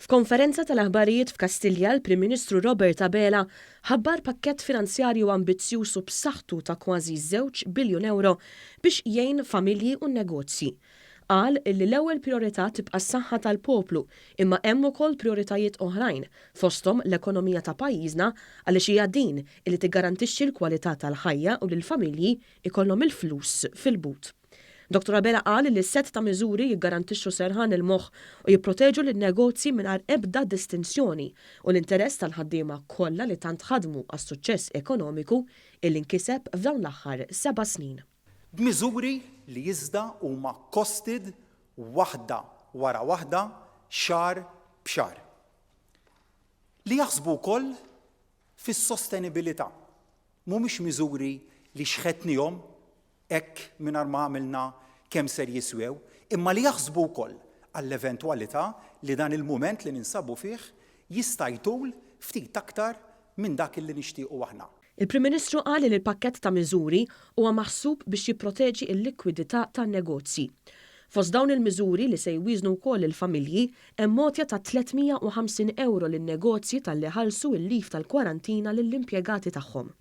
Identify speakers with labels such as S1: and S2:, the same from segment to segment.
S1: F'konferenza tal-aħbarijiet f'Kastilja, l-Prim Ministru Robert Abela ħabbar pakkett finanzjarju ambizzjuż u b'saħħtu ta' kważi €2 biljun biex jgħin familji u negozji. Qal li l-ewwel priorità tibqa' s-saħħa tal-poplu, imma hemm ukoll prioritajiet oħrajn fosthom l-ekonomija ta' pajjiżna għaliex hija din li tiggarantixxi l-kwalità tal-ħajja u lill-familji ikollhom il-flus fil-but. Dr. Abela qal li s-set ta' miżuri jiggarantixxu serħan il-moħħ u jipproteġu lin-negozji mingħajr ebda distinzjoni u l-interess tal-ħaddiema kollha li tant ħadmu għas-suċċess ekonomiku illi nkiseb f'dawn l-aħħar 7 snin.
S2: B'miżuri li iżda huma costed waħda wara waħda xahar b'xahar. Li jaħsbu wkoll fis-sostenibilità. Mhumiex miżuri li xħetnihom hekk mingħajr ma għamilna kemm ser jiswew, imma li jaħsbu wkoll għall-eventwalità li dan il-mument li ninsabu fih jista' jtul ftit aktar minn dak li nixtiequ aħna.
S1: Il-Prim Ministru qal li l-pakkett ta' miżuri huwa maħsub biex jipproteġi l-likwidità tan-negozji. Fost dawn il-miżuri li se jwiżnu wkoll il-familji hemm mogħtja ta' €350 lin-negozji tal-li ħallsu l-lif tal-kwarantina lill-impjegati tagħhom.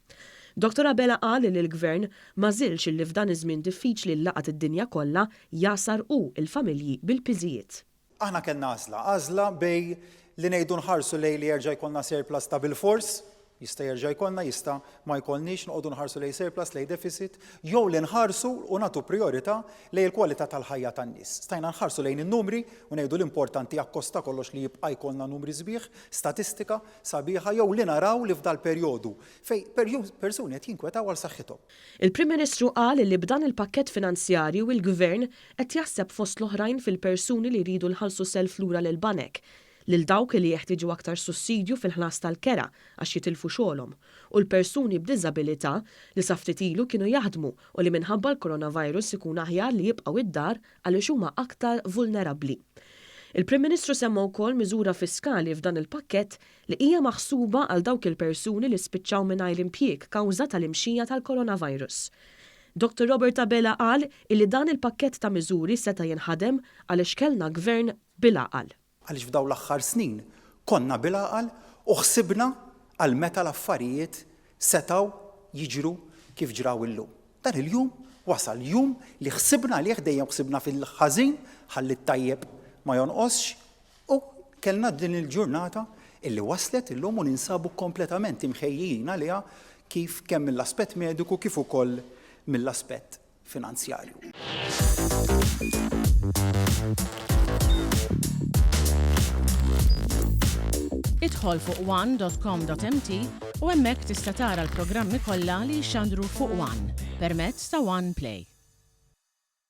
S1: Dr. Abela qal li l-Gvern ma żilx li f'dan iż-żmien diffiċli li laqat id-dinja kollha jasar il-familji bil-piżijiet.
S2: Aħna kellna għażla bej li ngħidu nħarsu lejn li jerġa' jkollna surplus ta' bil-fors, jista' jerġa' jkollna, jista' ma jkollniex noqogħdu nħarsu lejn surplus lejn deficit, jew li nħarsu u nagħtu priorità lejn il-kwalità tal-ħajja tan-nies. Stajna nħarsu lejn in-numri u ngħidu l-importanti akkosta kollox li jibqa' jkollna numri sbieħ, statistika sabiħa jew li naraw li f'dal perjodu fejn persuni qed jinkwetaw għal saħħithom.
S1: Il-Prim Ministru qal li b'dan il-pakkett finanzjarju il-Gvern qed jaħseb fost l-oħrajn fil-persuni li jridu lħallsu self lura lil banek lil dawk li jeħtieġu aktar sussidju fil-ħlas tal-kera għax jitilfu xogħolhom u l-persuni b'diżabilità li sa ftit ilu kienu jaħdmu u li minħabba l-coronavirus ikun aħjar li jibqgħu id-dar għaliex huma aktar vulnerabbli. Il-Prim Ministru semma wkoll miżura fiskali f'dan il-pakkett li hija maħsuba għal dawk il-persuni li spiċċaw mingħajr impjieg kawża tal-imxija tal-coronavirus. Dr. Robert Abela qal li dan il-pakkett ta' miżuri seta' jinħadem għaliex kellna gvern bil-għaqal.
S2: Għaliex f'daw l-aħħar snin konna bil-għaqal u ħsibna għal meta l-affarijiet setaw jiġru kif ġraw illum. Dan il-jum wasal jum li ħsibna li dejjem ħsibna fil-ħażin ħalli t-tajjeb ma jonqosx u kellna din il-ġurnata illi waslet illum u ninsabu kompletament imħejjin għaliha kif kemm mill-aspett mediku kif ukoll mill-aspett finanzjarju.
S3: Idħol fuq one.com.mt u hemmhekk tista' tara l-programmi kollha li jxandru fuq One permezz ta' One Play.